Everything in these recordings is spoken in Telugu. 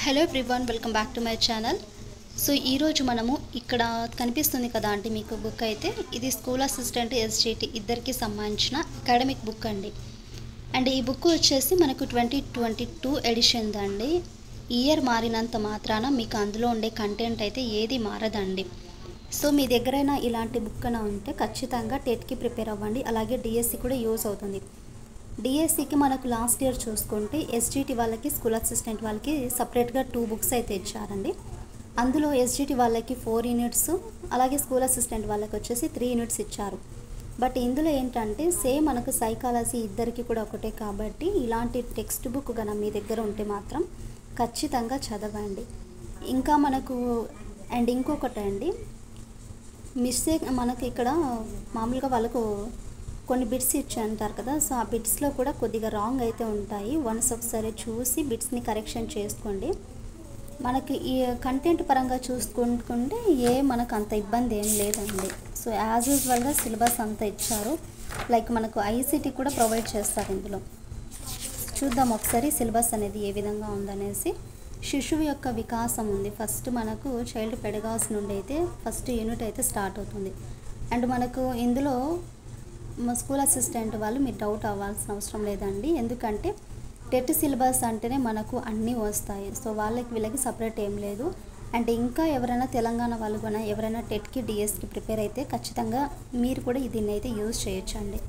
Hello everyone, welcome back to my channel. So ఈరోజు మనము ఇక్కడ కనిపిస్తుంది కదా అంటే మీకు బుక్ అయితే ఇది స్కూల్ అసిస్టెంట్ ఎస్జిటి ఇద్దరికి సంబంధించిన అకాడమిక్ బుక్ అండి. అండ్ ఈ బుక్ వచ్చేసి మనకు 2022 ఎడిషన్ దండి. ఇయర్ మారినంత మాత్రాన మీకు అందులో ఉండే కంటెంట్ అయితే ఏది మారదండి. సో మీ దగ్గరైనా ఇలాంటి బుక్ అయినా ఉంటే ఖచ్చితంగా టెట్కి ప్రిపేర్ అవ్వండి. అలాగే డిఎస్సి కూడా యూజ్ అవుతుంది. డిఎస్సికి మనకు లాస్ట్ ఇయర్ చూసుకుంటే ఎస్జిటి వాళ్ళకి స్కూల్ అసిస్టెంట్ వాళ్ళకి సపరేట్గా 2 బుక్స్ అయితే ఇచ్చారండి. అందులో ఎస్జిటి వాళ్ళకి 4 యూనిట్స్, అలాగే స్కూల్ అసిస్టెంట్ వాళ్ళకి వచ్చేసి 3 యూనిట్స్ ఇచ్చారు. బట్ ఇందులో ఏంటంటే సేమ్ మనకు సైకాలజీ ఇద్దరికి కూడా ఒకటే కాబట్టి ఇలాంటి టెక్స్ట్ బుక్ కనుక మీ దగ్గర ఉంటే మాత్రం ఖచ్చితంగా చదవండి. ఇంకా మనకు అండ్ ఇంకొకటి అండి, మిస్టేక్ మనకి ఇక్కడ మామూలుగా వాళ్ళకు కొన్ని బిట్స్ ఇచ్చి అంటారు కదా, సో ఆ బిట్స్లో కూడా కొద్దిగా రాంగ్ అయితే ఉంటాయి. వన్స్ ఒకసారి చూసి బిట్స్ని కరెక్షన్ చేసుకోండి. మనకి ఈ కంటెంట్ పరంగా చూసుకుంటే మనకు అంత ఇబ్బంది ఏం లేదండి. సో యాజ్ యూజువల్గా సిలబస్ అంతా ఇచ్చారు. లైక్ మనకు ఐసిటీ కూడా ప్రొవైడ్ చేస్తారు. ఇందులో చూద్దాం ఒకసారి సిలబస్ అనేది ఏ విధంగా ఉందనేసి. శిశువు యొక్క వికాసం ఉంది. ఫస్ట్ మనకు చైల్డ్ పెడగాస్ నుండి అయితే ఫస్ట్ యూనిట్ అయితే స్టార్ట్ అవుతుంది. అండ్ మనకు ఇందులో మా స్కూల్ అసిస్టెంట్ వాళ్ళు మీరు డౌట్ అవ్వాల్సిన అవసరం లేదండి. ఎందుకంటే టెట్ సిలబస్ అంటేనే మనకు అన్నీ వస్తాయి. సో వీళ్ళకి సపరేట్ ఏం లేదు. అండ్ ఇంకా ఎవరైనా తెలంగాణ వాళ్ళు కూడా ఎవరైనా టెట్కి డిఎస్కి ప్రిపేర్ అయితే ఖచ్చితంగా మీరు కూడా దీన్ని అయితే యూజ్ చేయొచ్చండి.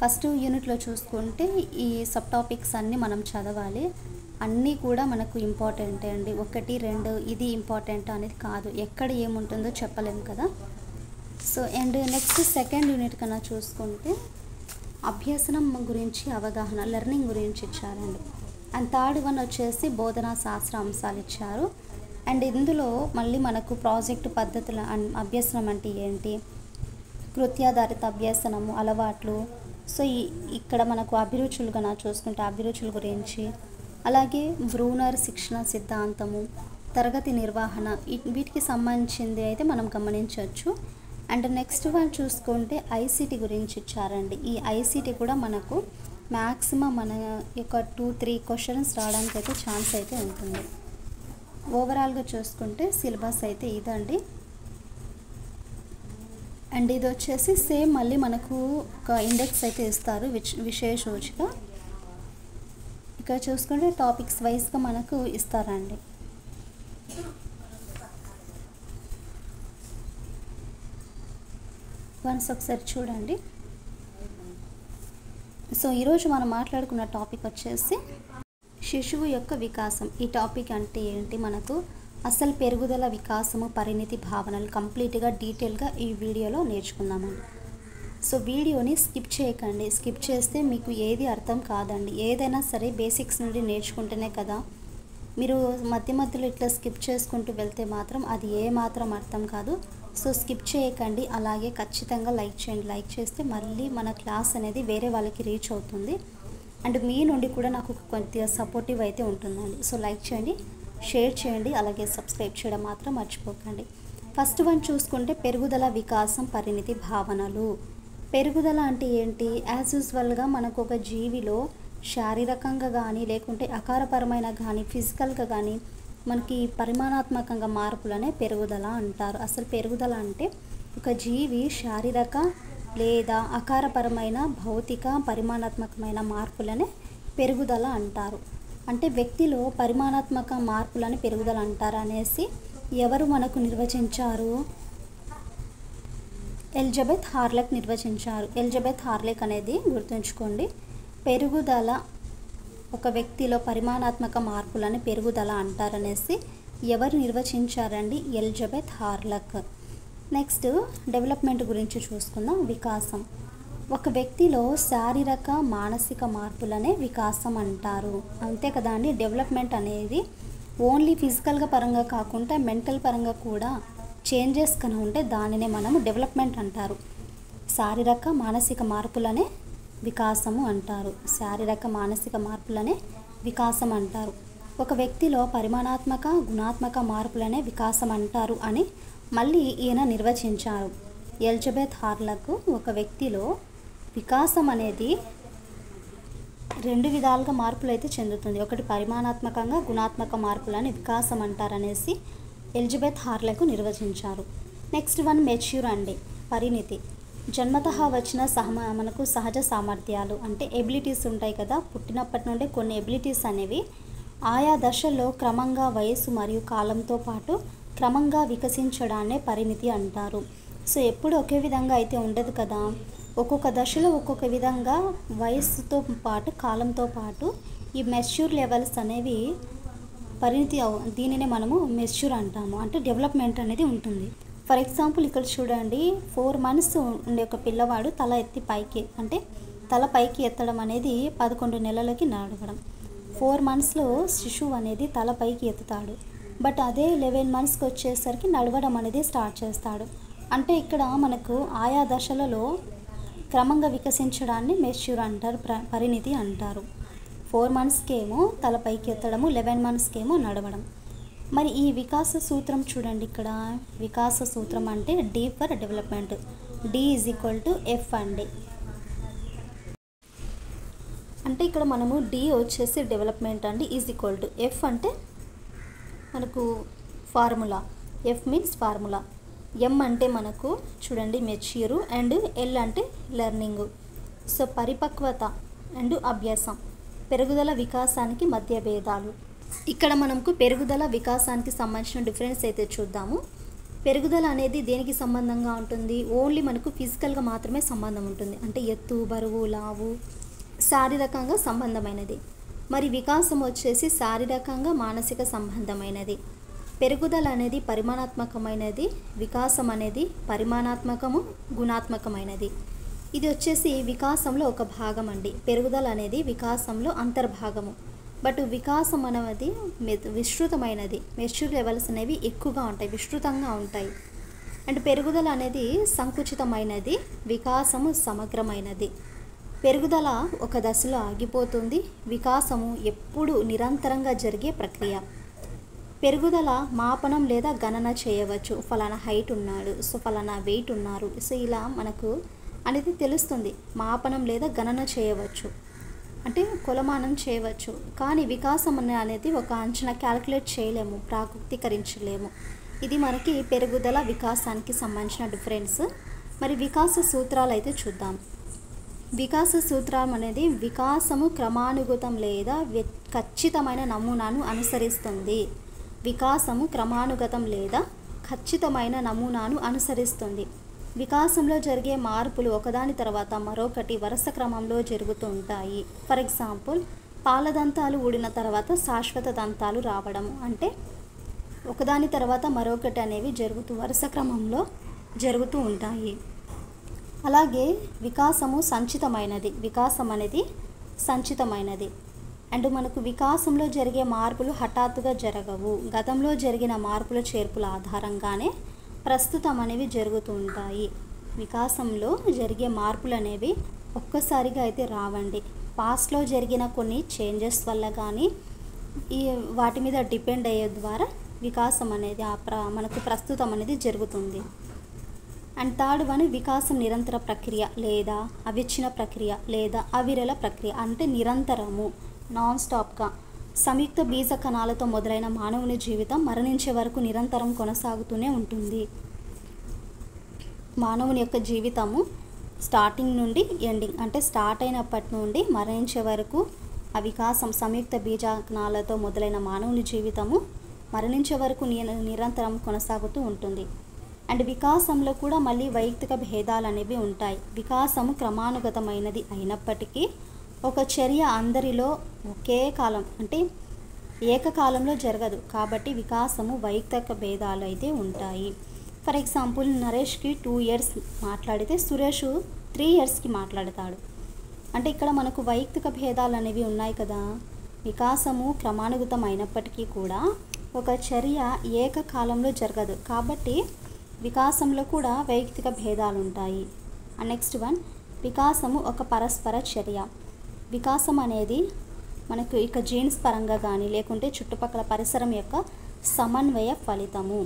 ఫస్ట్ యూనిట్లో చూసుకుంటే ఈ సబ్ టాపిక్స్ అన్నీ మనం చదవాలి. అన్నీ కూడా మనకు ఇంపార్టెంటే అండి. 1, 2 ఇది ఇంపార్టెంట్ అనేది కాదు, ఎక్కడ ఏముంటుందో చెప్పలేము కదా. So and next second unit కన్నా చూసుకుంటే అభ్యసనం గురించి అవగాహన, లెర్నింగ్ గురించి ఇచ్చారండి. అండ్ థర్డ్ వన్ వచ్చేసి బోధనా శాస్త్ర అంశాలు ఇచ్చారు. అండ్ ఇందులో మళ్ళీ మనకు ప్రాజెక్టు పద్ధతుల అభ్యసనం అంటే ఏంటి, కృత్యాధారిత అభ్యసనము, అలవాట్లు, సో ఇక్కడ మనకు అభిరుచులు కన్నా చూసుకుంటే అభిరుచుల గురించి, అలాగే బ్రూనర్ శిక్షణ సిద్ధాంతము, తరగతి నిర్వహణ, వీటికి సంబంధించింది అయితే మనం గమనించవచ్చు. అండ్ నెక్స్ట్ వన్ చూసుకుంటే ఐసిటీ గురించి ఇచ్చారండి. ఈ ఐసిటీ కూడా మనకు మ్యాక్సిమం మన యొక్క 2-3 క్వశ్చన్స్ రావడానికి అయితే ఛాన్స్ అయితే ఉంటుంది. ఓవరాల్గా చూసుకుంటే సిలబస్ అయితే ఇదండి. అండ్ ఇది వచ్చేసి సేమ్ మళ్ళీ మనకు ఒక ఇండెక్స్ అయితే ఇస్తారు విశేష సూచిక. ఇక్కడ చూసుకుంటే టాపిక్స్ వైజ్గా మనకు ఇస్తారండి. వన్స్ ఒకసారి చూడండి. సో ఈరోజు మనం మాట్లాడుకున్న టాపిక్ వచ్చేసి శిశువు యొక్క వికాసం. ఈ టాపిక్ అంటే ఏంటి, మనకు అసలు పెరుగుదల, వికాసము, పరిణితి, భావనలు కంప్లీట్గా డీటెయిల్గా ఈ వీడియోలో నేర్చుకుందామండి. సో వీడియోని స్కిప్ చేయకండి. స్కిప్ చేస్తే మీకు ఏది అర్థం కాదండి. ఏదైనా సరే బేసిక్స్ నుండి నేర్చుకుంటేనే కదా. మీరు మధ్యలో ఇట్లా స్కిప్ చేసుకుంటూ వెళ్తే మాత్రం అది ఏ మాత్రం అర్థం కాదు. సో స్కిప్ చేయకండి. అలాగే ఖచ్చితంగా లైక్ చేయండి. లైక్ చేస్తే మళ్ళీ మన క్లాస్ అనేది వేరే వాళ్ళకి రీచ్ అవుతుంది. అండ్ మీ నుండి కూడా నాకు కొద్దిగా సపోర్టివ్ అయితే ఉంటుందండి. సో లైక్ చేయండి, షేర్ చేయండి, అలాగే సబ్స్క్రైబ్ చేయడం మాత్రం మర్చిపోకండి. ఫస్ట్ వన్ చూసుకుంటే పెరుగుదల, వికాసం, పరిణితి, భావనలు. పెరుగుదల అంటే ఏంటి, యాజ్ యూజువల్గా మనకు ఒక జీవిలో శారీరకంగా కానీ లేకుంటే ఆకారపరమైన కానీ ఫిజికల్గా కానీ మనకి పరిమాణాత్మకంగా మార్పులనే పెరుగుదల అంటారు. అసలు పెరుగుదల అంటే ఒక జీవి శారీరక లేదా ఆకారపరమైన భౌతిక పరిమాణాత్మకమైన మార్పులనే పెరుగుదల అంటారు. అంటే వ్యక్తిలో పరిమాణాత్మక మార్పులని పెరుగుదల అంటారు అనేసి ఎవరు మనకు నిర్వచించారు, ఎలిజబెత్ హార్లెక్ నిర్వచించారు. ఎలిజబెత్ హార్లెక్ అనేది గుర్తుంచుకోండి. పెరుగుదల ఒక వ్యక్తిలో పరిమాణాత్మక మార్పులని పెరుగుదల అంటారనేసి ఎవరు నిర్వచించారండి, ఎలిజబెత్ హార్లెక్. నెక్స్ట్ డెవలప్మెంట్ గురించి చూసుకుందాం. వికాసం ఒక వ్యక్తిలో శారీరక మానసిక మార్పులనే వికాసం అంటారు. అంతే కదా అండి. డెవలప్మెంట్ అనేది ఓన్లీ ఫిజికల్గా పరంగా కాకుండా మెంటల్ పరంగా కూడా చేంజెస్ కన్నా ఉంటే దానినే మనము డెవలప్మెంట్ అంటారు. శారీరక మానసిక మార్పులనే వికాసము అంటారు. శారీరక మానసిక మార్పులనే వికాసం అంటారు. ఒక వ్యక్తిలో పరిమాణాత్మక గుణాత్మక మార్పులనే వికాసం అంటారు అని మళ్ళీ ఈయన నిర్వచించారు. ఎలిజబెత్ హార్లెక్ ఒక వ్యక్తిలో వికాసం అనేది రెండు విధాలుగా మార్పులు అయితే చెందుతుంది. ఒకటి పరిమాణాత్మకంగా, గుణాత్మక మార్పులని వికాసం అంటారనేసి ఎలిజబెత్ హార్లెకు నిర్వచించారు. నెక్స్ట్ వన్ మెచ్యూర్ అండి, పరిణితి. జన్మతః వచ్చిన మనకు సహజ సామర్థ్యాలు అంటే ఎబిలిటీస్ ఉంటాయి కదా, పుట్టినప్పటి నుండి కొన్ని ఎబిలిటీస్ అనేవి ఆయా దశల్లో క్రమంగా వయసు మరియు కాలంతో పాటు క్రమంగా వికసించడాన్నే పరిణితి అంటారు. సో ఎప్పుడు ఒకే విధంగా అయితే ఉండదు కదా, ఒక్కొక్క దశలో ఒక్కొక్క విధంగా వయస్సుతో పాటు కాలంతో పాటు ఈ మెచ్యూర్ లెవెల్స్ అనేవి పరిణితి దీనినే మనము మెచ్యూర్ అంటాము. అంటే డెవలప్మెంట్ అనేది ఉంటుంది. ఫర్ ఎగ్జాంపుల్ ఇక్కడ చూడండి, 4 months ఉండే ఒక పిల్లవాడు తల ఎత్తి పైకి అంటే తల పైకి ఎత్తడం అనేది 11 నెలలకి నడవడం. 4 monthsలో శిశువు అనేది తల పైకి ఎత్తుతాడు. బట్ అదే 11 monthsకి వచ్చేసరికి నడవడం అనేది స్టార్ట్ చేస్తాడు. అంటే ఇక్కడ మనకు ఆయా దశలలో క్రమంగా వికసించడాన్ని మెచ్యూర్ అంటారు, పరిణితి అంటారు. 4 monthsకి ఏమో తల పైకి ఎత్తడము, 11 monthsకి ఏమో నడవడం. మరి ఈ వికాస సూత్రం చూడండి, ఇక్కడ వికాస సూత్రం అంటే D for development, D = F అండి. అంటే ఇక్కడ మనము D వచ్చేసి డెవలప్మెంట్ అండి, F అంటే మనకు formula, F means formula, M అంటే మనకు చూడండి మెచ్యూరు, అండ్ L అంటే లెర్నింగ్. సో పరిపక్వత అండ్ అభ్యాసం, పెరుగుదల వికాసానికి మధ్య భేదాలు. ఇక్కడ మనకు పెరుగుదల వికాసానికి సంబంధించిన డిఫరెన్స్ అయితే చూద్దాము. పెరుగుదల అనేది దేనికి సంబంధంగా ఉంటుంది? ఓన్లీ మనకు ఫిజికల్గా మాత్రమే సంబంధం ఉంటుంది. అంటే ఎత్తు, బరువు, లావు, శారీరకంగా సంబంధమైనది. మరి వికాసం వచ్చేసి శారీరకంగా మానసిక సంబంధమైనది. పెరుగుదల అనేది పరిమాణాత్మకమైనది, వికాసం అనేది పరిమాణాత్మకము, గుణాత్మకమైనది. ఇది వచ్చేసి వికాసంలో ఒక భాగం అండి. పెరుగుదల అనేది వికాసంలో అంతర్భాగము. బట్ వికాసం అనేది విస్తృతమైనది. మెచ్యూర్ లెవెల్స్ అనేవి ఎక్కువగా ఉంటాయి, విస్తృతంగా ఉంటాయి. అండ్ పెరుగుదల అనేది సంకుచితమైనది, వికాసము సమగ్రమైనది. పెరుగుదల ఒక దశలో ఆగిపోతుంది, వికాసము ఎప్పుడు నిరంతరంగా జరిగే ప్రక్రియ. పెరుగుదల మాపనం లేదా గణన చేయవచ్చు. ఫలానా హైట్ ఉన్నాడు, సో ఫలానా వెయిట్ ఉన్నారు, సో ఇలా మనకు అనేది తెలుస్తుంది. మాపనం లేదా గణన చేయవచ్చు, అంటే కొలమానం చేయవచ్చు. కానీ వికాసం అనేది ఒక అంచనా క్యాలిక్యులేట్ చేయలేము, ప్రాకృతీకరించలేము. ఇది మనకి పెరుగుదల వికాసానికి సంబంధించిన డిఫరెన్స్. మరి వికాస సూత్రాలు అయితే చూద్దాం. వికాస సూత్రం అనేది వికాసము క్రమానుగతం లేదా ఖచ్చితమైన నమూనాను అనుసరిస్తుంది. వికాసము క్రమానుగతం లేదా ఖచ్చితమైన నమూనాను అనుసరిస్తుంది. వికాసంలో జరిగే మార్పులు ఒకదాని తర్వాత మరొకటి వరుస క్రమంలో జరుగుతూ ఉంటాయి. ఫర్ ఎగ్జాంపుల్, పాలదంతాలు ఊడిన తర్వాత శాశ్వత దంతాలు రావడం, అంటే ఒకదాని తర్వాత మరొకటి అనేవి వరుస క్రమంలో జరుగుతూ ఉంటాయి. అలాగే వికాసము సంచితమైనది, వికాసం అనేది సంచితమైనది. అండ్ మనకు వికాసంలో జరిగే మార్పులు హఠాత్తుగా జరగవు. గతంలో జరిగిన మార్పుల చేర్పుల ఆధారంగానే ప్రస్తుతం అనేవి జరుగుతూ ఉంటాయి. వికాసంలో జరిగే మార్పులు అనేవి ఒక్కసారిగా అయితే రావండి. పాస్ట్లో జరిగిన కొన్ని చేంజెస్ వల్ల కానీ వాటి మీద డిపెండ్ అయ్యే ద్వారా వికాసం అనేది మనకు ప్రస్తుతం అనేది జరుగుతుంది. అండ్ థర్డ్ వన్, వికాసం నిరంతర ప్రక్రియ లేదా అవిచ్ఛిన్న ప్రక్రియ లేదా అవిరళ ప్రక్రియ. అంటే నిరంతరము, నాన్ స్టాప్గా సంయుక్త బీజ కణాలతో మొదలైన మానవుని జీవితం మరణించే వరకు నిరంతరం కొనసాగుతూనే ఉంటుంది. మానవుని యొక్క జీవితము స్టార్టింగ్ నుండి ఎండింగ్, అంటే స్టార్ట్ అయినప్పటి నుండి మరణించే వరకు ఆ వికాసం సంయుక్త బీజ కణాలతో మొదలైన మానవుని జీవితము మరణించే వరకు నిరంతరం కొనసాగుతూ ఉంటుంది. అండ్ వికాసంలో కూడా మళ్ళీ వైయక్తిక భేదాలు అనేవి ఉంటాయి. వికాసము క్రమానుగతమైనది అయినప్పటికీ ఒక చర్య అందరిలో ఒకే కాలం అంటే ఏకకాలంలో జరగదు. కాబట్టి వికాసము వైయక్తిక భేదాలు అయితే ఉంటాయి. ఫర్ ఎగ్జాంపుల్, నరేష్కి 2 years మాట్లాడితే సురేష్ 3 yearsకి మాట్లాడతాడు. అంటే ఇక్కడ మనకు వైయక్తిక భేదాలు అనేవి ఉన్నాయి కదా. వికాసము క్రమానుగతం అయినప్పటికీ కూడా ఒక చర్య ఏకకాలంలో జరగదు. కాబట్టి వికాసంలో కూడా వైయక్తిక భేదాలు ఉంటాయి. అండ్ నెక్స్ట్ వన్, వికాసము ఒక పరస్పర చర్య. వికాసం అనేది మనకు ఇక జీన్స్ పరంగా కానీ లేకుంటే చుట్టుపక్కల పరిసరం యొక్క సమన్వయ ఫలితము.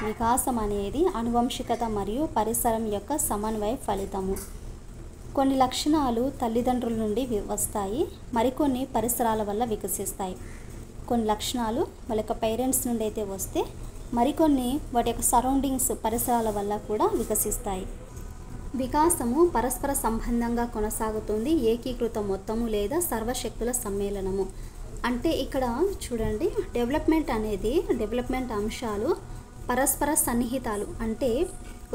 వికాసం అనేది అనువంశికత మరియు పరిసరం యొక్క సమన్వయ ఫలితము. కొన్ని లక్షణాలు తల్లిదండ్రుల నుండి వస్తాయి, మరికొన్ని పరిసరాల వల్ల వికసిస్తాయి. కొన్ని లక్షణాలు వాళ్ళ యొక్క పేరెంట్స్ నుండి అయితే వస్తే, మరికొన్ని వాటి యొక్క సరౌండింగ్స్ పరిసరాల వల్ల కూడా వికసిస్తాయి. వికాసము పరస్పర సంబంధంగా కొనసాగుతుంది, ఏకీకృత మొత్తము లేదా సర్వశక్తుల సమ్మేళనము. అంటే ఇక్కడ చూడండి, డెవలప్మెంట్ అంశాలు పరస్పర సన్నిహితాలు. అంటే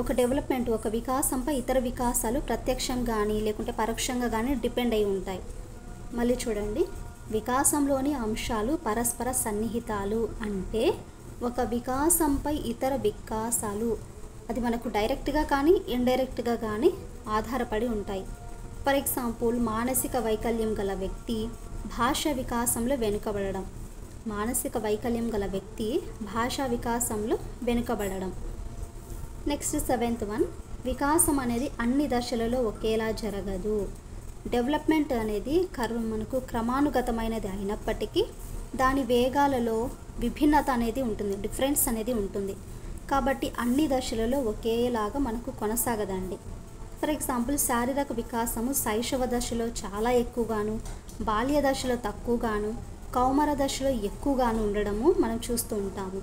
ఒక డెవలప్మెంట్, ఒక వికాసంపై ఇతర వికాసాలు ప్రత్యక్షంగా కానీ లేకుంటే పరోక్షంగా కానీ డిపెండ్ అయి ఉంటాయి. మళ్ళీ చూడండి, వికాసంలోని అంశాలు పరస్పర సన్నిహితాలు అంటే ఒక వికాసంపై ఇతర వికాసాలు అది మనకు డైరెక్ట్గా కానీ ఇండైరెక్ట్గా కానీ ఆధారపడి ఉంటాయి. ఫర్ ఎగ్జాంపుల్, మానసిక వైకల్యం గల వ్యక్తి భాషా వికాసంలో వెనుకబడడం. మానసిక వైకల్యం గల వ్యక్తి భాషా వికాసంలో వెనుకబడడం. నెక్స్ట్ 7th వన్, వికాసం అనేది అన్ని దశలలో ఒకేలా జరగదు. డెవలప్మెంట్ అనేది మనకు క్రమానుగతమైనది అయినప్పటికీ దాని వేగాలలో విభిన్నత అనేది ఉంటుంది, డిఫరెన్స్ అనేది ఉంటుంది. కాబట్టి అన్ని దశలలో ఒకేలాగా మనకు కొనసాగదండి. ఫర్ ఎగ్జాంపుల్, శారీరక వికాసము శైశవ దశలో చాలా ఎక్కువగాను, బాల్య దశలో తక్కువగాను, కౌమార దశలో ఎక్కువగాను ఉండడము మనం చూస్తూ ఉంటాము.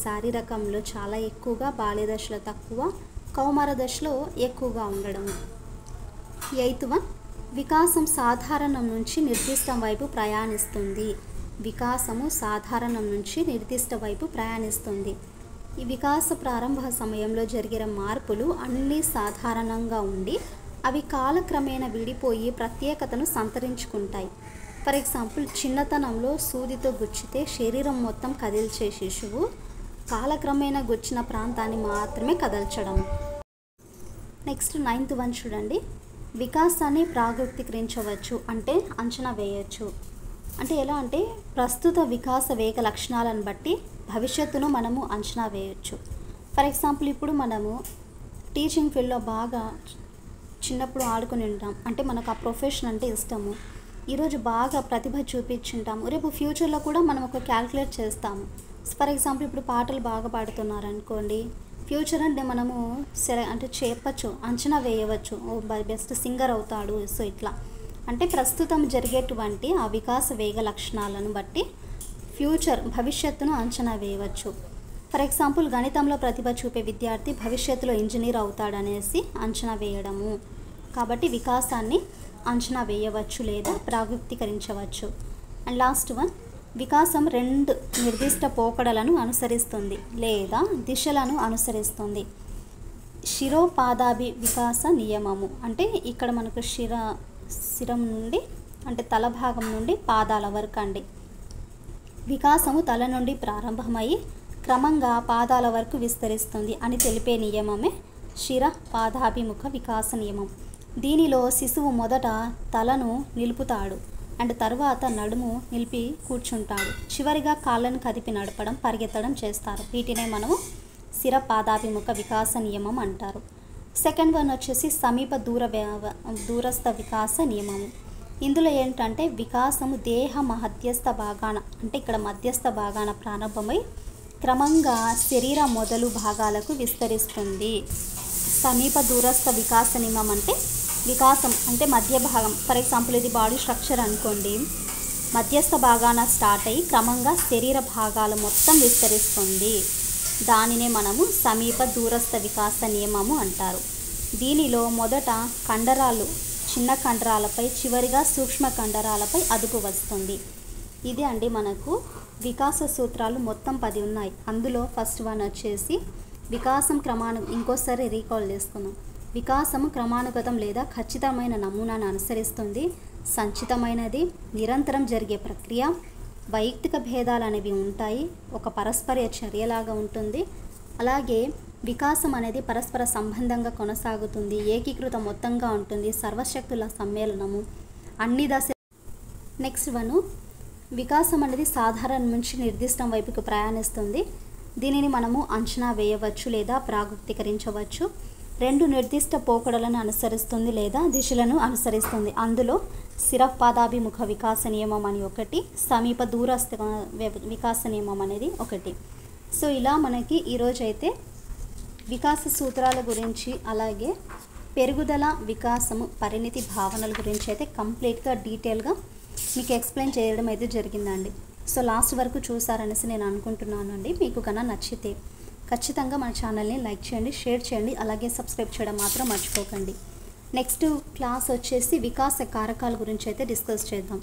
శారీరకంలో చాలా ఎక్కువగా, బాల్య దశలో తక్కువ, కౌమార దశలో ఎక్కువగా ఉండడము. 8th వన్, వికాసం సాధారణం నుంచి నిర్దిష్టం వైపు ప్రయాణిస్తుంది. వికాసము సాధారణం నుంచి నిర్దిష్ట వైపు ప్రయాణిస్తుంది. ఈ వికాస ప్రారంభ సమయంలో జరిగిన మార్పులు అన్నీ సాధారణంగా ఉండి అవి కాలక్రమేణా విడిపోయి ప్రత్యేకతను సంతరించుకుంటాయి. ఫర్ ఎగ్జాంపుల్, చిన్నతనంలో సూదితో గుచ్చితే శరీరం మొత్తం కదిల్చే శిశువు కాలక్రమేణా గుచ్చిన ప్రాంతాన్ని మాత్రమే కదల్చడం. నెక్స్ట్ 9th వన్ చూడండి, వికాసాన్ని ప్రాగుప్తీకరించవచ్చు అంటే అంచనా వేయవచ్చు. అంటే ఎలా అంటే ప్రస్తుత వికాస వేగ లక్షణాలను బట్టి భవిష్యత్తును మనము అంచనా వేయవచ్చు. ఫర్ ఎగ్జాంపుల్, ఇప్పుడు మనము టీచింగ్ ఫీల్డ్లో బాగా చిన్నప్పుడు ఆడుకుని ఉంటాం, అంటే మనకు ఆ ప్రొఫెషన్ అంటే ఇష్టము, ఈరోజు బాగా ప్రతిభ చూపించుంటాము, రేపు ఫ్యూచర్లో కూడా మనం ఒక క్యాల్కులేట్ చేస్తాము. ఫర్ ఎగ్జాంపుల్, ఇప్పుడు పాటలు బాగా పాడుతున్నారు అనుకోండి, ఫ్యూచర్ అంటే మనము అంటే చెప్పచ్చు, అంచనా వేయవచ్చు, బెస్ట్ సింగర్ అవుతాడు. సో ఇట్లా అంటే ప్రస్తుతం జరిగేటువంటి ఆ వికాస వేగ లక్షణాలను బట్టి భవిష్యత్తును అంచనా వేయవచ్చు. ఫర్ ఎగ్జాంపుల్, గణితంలో ప్రతిభ చూపే విద్యార్థి భవిష్యత్తులో ఇంజనీర్ అవుతాడనేసి అంచనా వేయడము. కాబట్టి వికాసాన్ని అంచనా వేయవచ్చు లేదా ప్రాగుప్తీకరించవచ్చు. అండ్ లాస్ట్ వన్, వికాసం 2 నిర్దిష్ట పోకడలను అనుసరిస్తుంది లేదా దిశలను అనుసరిస్తుంది. శిరోపాదాభి వికాస నియమము అంటే ఇక్కడ మనకు శిరం నుండి అంటే తల భాగం నుండి పాదాల వరకు అండి. వికాసము తల నుండి ప్రారంభమై క్రమంగా పాదాల వరకు విస్తరిస్తుంది అని తెలిపే నియమమే శిర పాదాభిముఖ వికాస నియమం. దీనిలో శిశువు మొదట తలను నిలుపుతాడు అండ్ తర్వాత నడుము నిలిపి కూర్చుంటాడు, చివరిగా కాళ్ళను కదిపి నడపడం, పరిగెత్తడం చేస్తారు. వీటినే మనము శిర పాదాభిముఖ వికాస నియమం అంటారు. 2nd వన్ వచ్చేసి సమీప దూరస్థ వికాస నియమము. ఇందులో ఏంటంటే వికాసము దేహ మధ్యస్థ భాగాన అంటే ఇక్కడ మధ్యస్థ భాగాన ప్రారంభమై క్రమంగా శరీర మొదలు భాగాలకు విస్తరిస్తుంది. సమీప దూరస్థ వికాస నియమం అంటే వికాసం అంటే మధ్య భాగం. ఫర్ ఎగ్జాంపుల్, ఇది బాడీ స్ట్రక్చర్ అనుకోండి, మధ్యస్థ భాగాన స్టార్ట్ అయ్యి క్రమంగా శరీర భాగాలు మొత్తం విస్తరిస్తుంది. దానినే మనము సమీప దూరస్థ వికాస నియమము అంటారు. దీనిలో మొదట కండరాలు, చిన్న కండరాలపై, చివరిగా సూక్ష్మ కండరాలపై అదుపు వస్తుంది. ఇది అండి మనకు వికాస సూత్రాలు మొత్తం 10 ఉన్నాయి. అందులో ఫస్ట్ వన్ వచ్చేసి వికాసం ఇంకోసారి రీకాల్ చేసుకుందాం. వికాసము క్రమానుగతం లేదా ఖచ్చితమైన నమూనాను అనుసరిస్తుంది, సంచితమైనది, నిరంతరం జరిగే ప్రక్రియ, వైయక్తిక భేదాలు అనేవి ఉంటాయి, ఒక పరస్పర చర్యలాగా ఉంటుంది. అలాగే వికాసం అనేది పరస్పర సంబంధంగా కొనసాగుతుంది, ఏకీకృత మొత్తంగా ఉంటుంది, సర్వశక్తుల సమ్మేళనము, అన్ని దశ. నెక్స్ట్ వన్, వికాసం అనేది సాధారణ నుంచి నిర్దిష్టం వైపుకు ప్రయాణిస్తుంది. దీనిని మనము అంచనా వేయవచ్చు లేదా ప్రాగుప్తీకరించవచ్చు. 2 నిర్దిష్ట పోకడలను అనుసరిస్తుంది లేదా దిశలను అనుసరిస్తుంది. అందులో శిరపాదాభిముఖ వికాస నియమం అని ఒకటి, సమీప దూరస్థ వికాస నియమం అనేది ఒకటి. సో ఇలా మనకి ఈరోజు అయితే వికాస సూత్రాల గురించి, అలాగే పెరుగుదల, వికాసము, పరిణితి భావనల గురించి అయితే కంప్లీట్గా డీటెయిల్గా మీకు ఎక్స్ప్లెయిన్ చేయడం అయితే జరిగిందండి. సో లాస్ట్ వరకు చూసారనేసి నేను అనుకుంటున్నాను అండి. మీకు కన్నా నచ్చితే ఖచ్చితంగా మన ఛానల్ని లైక్ చేయండి, షేర్ చేయండి, అలాగే సబ్స్క్రైబ్ చేయడం మాత్రం మర్చిపోకండి. నెక్స్ట్ క్లాస్ వచ్చేసి వికాస కారకాల గురించి అయితే డిస్కస్ చేద్దాం.